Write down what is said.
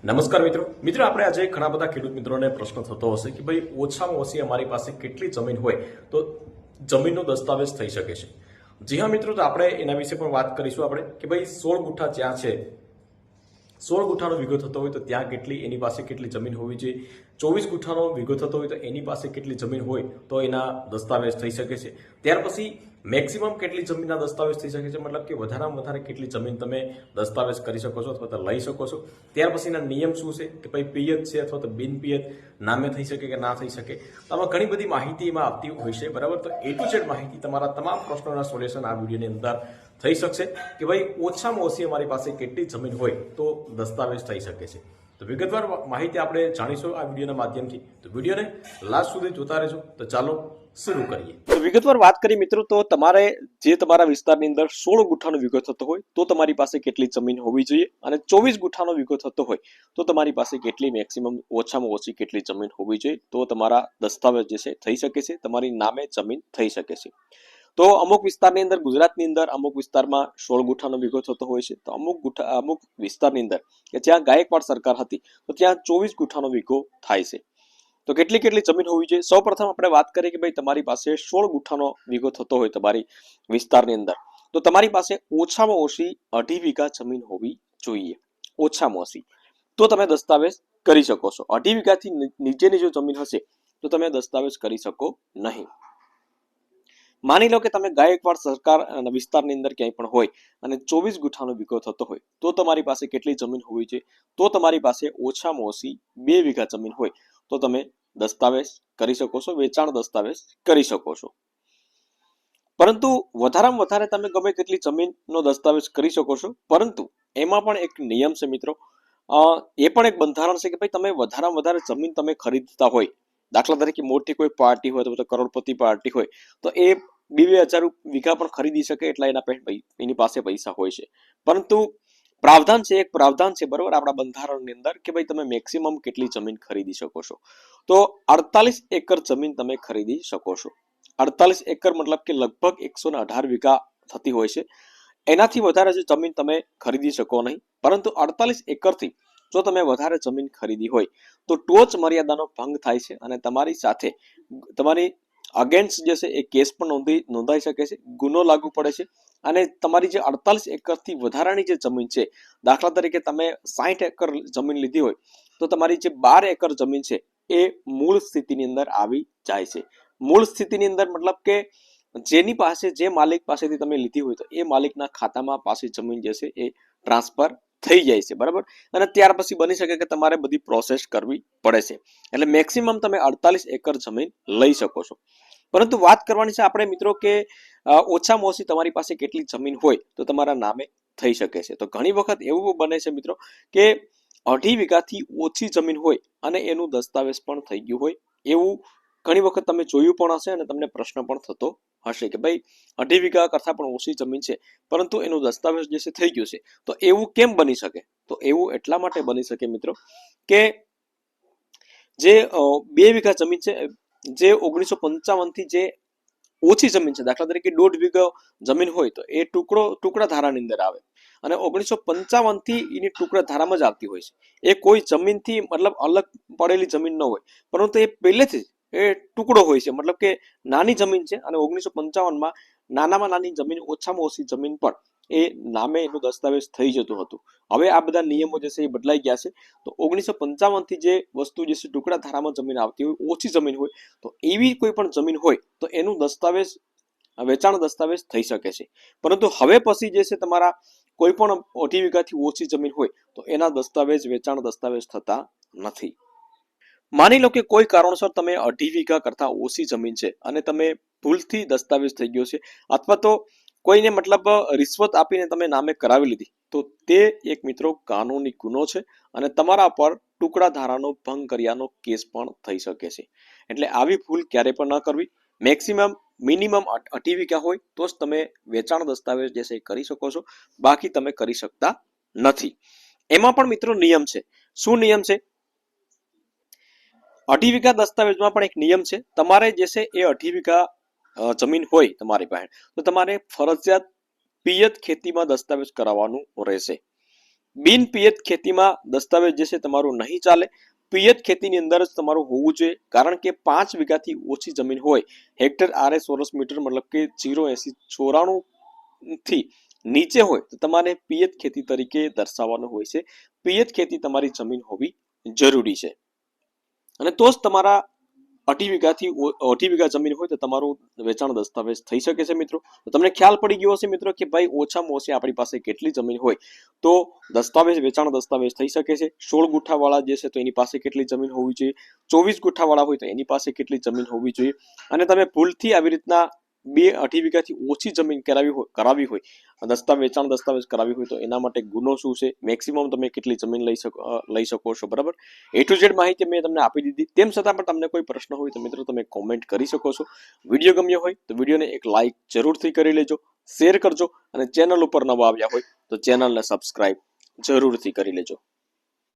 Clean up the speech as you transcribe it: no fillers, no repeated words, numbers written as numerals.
નમસ્કાર મિત્રો આપણે આજે ઘણા બધા ખેડૂત મિત્રોને પ્રશ્ન થતો હશે કે ભાઈ ઓછામાં ઓછી અમારી પાસે કેટલી જમીન હોય તો જમીનનો દસ્તાવેજ થઈ શકે છે। જી હા મિત્રો, તો આપણે એના વિશે પણ વાત કરીશું આપણે કે ભાઈ 16 ગુઠા જ્યાં છે 16 ગુઠાનો વીઘો થતો હોય તો ત્યાં કેટલી એની પાસે કેટલી જમીન હોવી જોઈએ, 24 ગુઠાનો વીઘો થતો હોય તો એની પાસે કેટલી જમીન હોય તો એના દસ્તાવેજ થઈ શકે છે। ત્યાર પછી મેક્સિમમ કેટલી જમીનના દસ્તાવેજ થઈ શકે છે, મતલબ કે વધારેમાં વધારે કેટલી જમીન તમે દસ્તાવેજ કરી શકો છો અથવા તો લઈ શકો છો। ત્યાર પછીના નિયમ શું છે કે ભાઈ પિયત છે અથવા તો બિન પિયત નામે થઈ શકે કે ના થઈ શકે, તો આમાં ઘણી બધી માહિતી એમાં આવતી હોય છે, બરાબર। તો A to Z માહિતી તમારા તમામ પ્રશ્નોના સોલ્યુશન આ વિડીયોની અંદર થઈ શકશે કે ભાઈ ઓછામાં ઓછી અમારી પાસે કેટલી જમીન હોય તો દસ્તાવેજ થઈ શકે છે। તો વિગતવાર માહિતી આપણે જાણીશું આ વિડીયોના માધ્યમથી, તો વિડીયોને લાસ્ટ સુધી જોતા રહેજો। તો ચાલો શરૂ કરીએ। તો વિગતવાર વાત કરી મિત્રો, તો તમારે જે તમારા વિસ્તારની અંદર 16 ગુઠાનો વીઘો થતો હોય તો તમારી પાસે કેટલી જમીન હોવી જોઈએ, અને 24 ગુઠાનો વીઘો થતો હોય તો તમારી પાસે કેટલી મેક્સિમમ ઓછામાં ઓછી કેટલી જમીન હોવી જોઈએ તો તમારા દસ્તાવેજ જે છે થઈ શકે છે, તમારી નામે જમીન થઈ શકે છે। તો અમુક વિસ્તારની અંદર, ગુજરાતની અંદર અમુક વિસ્તારમાં 16 ગુઠાનો વીઘો થતો હોય છે, તો અમુક વિસ્તારની અંદર કે જ્યાં ગાયકવાડ સરકાર હતી તો ત્યાં 24 ગુઠાનો વીઘો થાય છે। તો કેટલી જમીન હોવી જોઈએ? સૌપ્રથમ આપણે વાત કરીએ કે ભાઈ તમારી પાસે 16 ગુઠાનો વીઘો થતો હોય તમારી વિસ્તારની અંદર, તો તમારી પાસે ઓછામાં ઓછી 2.5 વીઘા જમીન હોવી જોઈએ, ઓછામાં ઓછી, તો તમે દસ્તાવેજ કરી શકો છો। 2.5 વીઘાથી નીચેની જો જમીન હશે તો તમે દસ્તાવેજ કરી શકો નહીં। માની લો કે તમે ગાયકવાડ સરકાર વિસ્તારની અંદર ક્યાંય પણ હોય અને 24 ગુઠાનો વીઘો થતો હોય તો તમારી પાસે કેટલી જમીન હોવી જોઈએ? તો તમારી પાસે ઓછામાં ઓછી 2 વીઘા જમીન હોય તો તમે દસ્તાવેજ કરી શકો છો, વેચાણ દસ્તાવેજ કરી શકો છો। પરંતુ વધારેમાં વધારે તમે ગમે તેટલી જમીનનો દસ્તાવેજ કરી શકો છો, પરંતુ એમાં પણ એક નિયમ છે મિત્રો, એ પણ એક બંધારણ છે કે ભાઈ તમે વધારેમાં વધારે જમીન તમે ખરીદતા હોય, દાખલા તરીકે મોટી કોઈ પાર્ટી હોય તો કરોડપતિ પાર્ટી હોય તો એ 2,000 વીઘા પણ ખરીદી શકે એટલા એની પાસે પૈસા હોય છે। પરંતુ પ્રાવધાન છે, એક પ્રાવધાન છે, બરોબર, આપણા બંધારણની અંદર કે ભાઈ તમે મેક્સિમમ કેટલી જમીન ખરીદી શકો છો, તો 48 એકર જમીન તમે ખરીદી શકો છો। 48 એકર મતલબ કે લગભગ 118 વીઘા થતી હોય છે, એનાથી વધારે જમીન તમે ખરીદી શકો નહીં। પરંતુ 48 એકરથી જો તમે વધારે જમીન ખરીદી હોય તો ટોચ મર્યાદાનો ભંગ થાય છે અને તમારી સાથે તમારી અગેન્સ્ટ જે છે એ કેસ પણ નોંધાઈ શકે છે, ગુનો લાગુ પડે છે, અને તમારી જે 48 એકરથી વધારાની જે જમીન છે, દાખલા તરીકે તમે 60 એકર જમીન લીધી હોય તો તમારી જે 12 એકર જમીન છે એ મૂળ સ્થિતિની અંદર આવી જાય છે। મૂળ સ્થિતિની અંદર મતલબ કે જેની પાસે, જે માલિક પાસેથી તમે લીધી હોય તો એ માલિકના ખાતામાં પાસે જમીન જે છે એ ટ્રાન્સફર થઈ જાય છે, બરાબર। અને ત્યાર પછી બની શકે કે તમારે બધી પ્રોસેસ કરવી પડે છે, એટલે મેક્સિમમ તમે 48 એકર જમીન લઈ શકો છો। પરંતુ વાત કરવાની છે આપણે મિત્રો કે ઓછામાં ઓછી તમારી પાસે કેટલી જમીન હોય તો તમારા નામે થઈ શકે છે। તો ઘણી વખત એવું બને છે મિત્રો કે 2.5 વીઘાથી ઓછી જમીન હોય અને એનું દસ્તાવેજ પણ થઈ ગયું હોય, એવું ઘણી વખત તમે જોયું પણ હશે અને તમને પ્રશ્ન પણ થતો હશે કે ભાઈ 2.5 વીઘા કરતા પણ ઓછી જમીન છે પરંતુ એનું દસ્તાવેજ જે છે થઈ ગયું છે, તો એવું કેમ બની શકે? તો એવું એટલા માટે બની શકે મિત્રો કે જે 2 વીઘા જમીન છે, જે 1955 થી જે ઓછી જમીન છે, દાખલા તરીકે 1.5 વીઘા જમીન હોય તો એ ટુકડા ધારાની અંદર આવે, અને 1955 થી એની ટુકડા ધારામાં જ આવતી હોય છે, એ કોઈ જમીનથી મતલબ અલગ પડેલી જમીન ન હોય, પરંતુ એ પહેલેથી એ ટુકડો હોય છે, મતલબ કે નાની જમીન છે, અને 1955 નાનામાં નાની જમીન, ઓછામાં ઓછી જમીન પણ એ નામે એનું દસ્તાવેજ થઈ જતું હતું। હવે આ બધા નિયમો જે છે એ બદલાઈ ગયા છે, તો 1955 થી જે વસ્તુ જે છે ટુકડા ધારામાં જમીન આવતી હોય, ઓછી જમીન હોય, તો એવી કોઈ પણ જમીન હોય તો એનું દસ્તાવેજ, વેચાણ દસ્તાવેજ થઈ શકે છે। પરંતુ હવે પછી જે છે તમારા કોઈ પણ 2.5 વીઘાથી ઓછી જમીન હોય તો એના દસ્તાવેજ, વેચાણ દસ્તાવેજ થતા નથી। માની લો કે કોઈ કારણસર તમે 2.5 વીઘા કરતા ઓછી જમીન છે અને તમે ભૂલથી દસ્તાવેજ થઈ ગયો છે, અથવા તો કોઈને મતલબ રિશ્વત આપીને તમે નામે કરાવી લીધી, તો તે એક મિત્રો કાનૂની ગુનો છે અને તમારા પર ટુકડા ધારાનો ભંગ કર્યાનો કેસ પણ થઈ શકે છે। એટલે આવી ભૂલ ક્યારે પણ ન કરવી। મેક્સિમમ મિનિમમ 2.5 વીઘા હોય તો જ તમે વેચાણ દસ્તાવેજ જે છે કરી શકો છો, બાકી તમે કરી શકતા નથી। એમાં પણ મિત્રો નિયમ છે। શું નિયમ છે? 2.5 વીઘા દસ્તાવેજમાં પણ એક નિયમ છે, તમારે જે છે એ 2.5 વીઘા જમીન હોય તમારી પાસે તો તમારે ફરજિયાત પિયત ખેતીમાં દસ્તાવેજ કરાવવાનું રહેશે। બિન પિયત ખેતીમાં દસ્તાવેજ જે છે તમારું નહીં ચાલે. પિયત ખેતીની અંદર જ તમારું હોવું જોઈએ, કારણ કે 5 વીઘાથી ઓછી જમીન હોય, હેક્ટર આરે ચોરસ મીટર મતલબ કે 0.8094 થી નીચે હોય તો તમારે પિયત ખેતી તરીકે દર્શાવવાનું હોય છે. પિયત ખેતી તમારી જમીન હોવી જરૂરી છે, અને તો જ તમારા 2.5 વીઘા જમીન હોય તો તમારું વેચાણ દસ્તાવેજ થઈ શકે છે મિત્રો. તો તમને ખ્યાલ પડી ગયો હશે મિત્રો કે ભાઈ ઓછામાં ઓછી આપણી પાસે કેટલી જમીન હોય તો દસ્તાવેજ વેચાણ દસ્તાવેજ થઈ શકે છે. 16 ગુઠાવાળા જે છે તો એની પાસે કેટલી જમીન હોવી જોઈએ, 24 ગુઠાવાળા હોય તો એની પાસે કેટલી જમીન હોવી જોઈએ. અને તમે ભૂલથી આવી રીતના 2.5 વીઘાથી ઓછી જમીન કરાવી હોય વેચાણ દસ્તાવેજ કરાવી હોય તો એના માટે ગુનો શું છે, મેક્સિમમ તમે કેટલી જમીન લઈ શકો છો. બરાબર, A to Z માહિતી મેં તમને આપી દીધી. તેમ છતાં પણ તમને કોઈ પ્રશ્ન હોય તો મિત્રો તમે કોમેન્ટ કરી શકો છો. વિડીયો ગમ્યો હોય તો વિડીયોને એક લાઈક જરૂરથી કરી લેજો, શેર કરજો, અને ચેનલ ઉપર નવા આવ્યા હોય તો ચેનલને સબસ્ક્રાઇબ જરૂરથી કરી લેજો.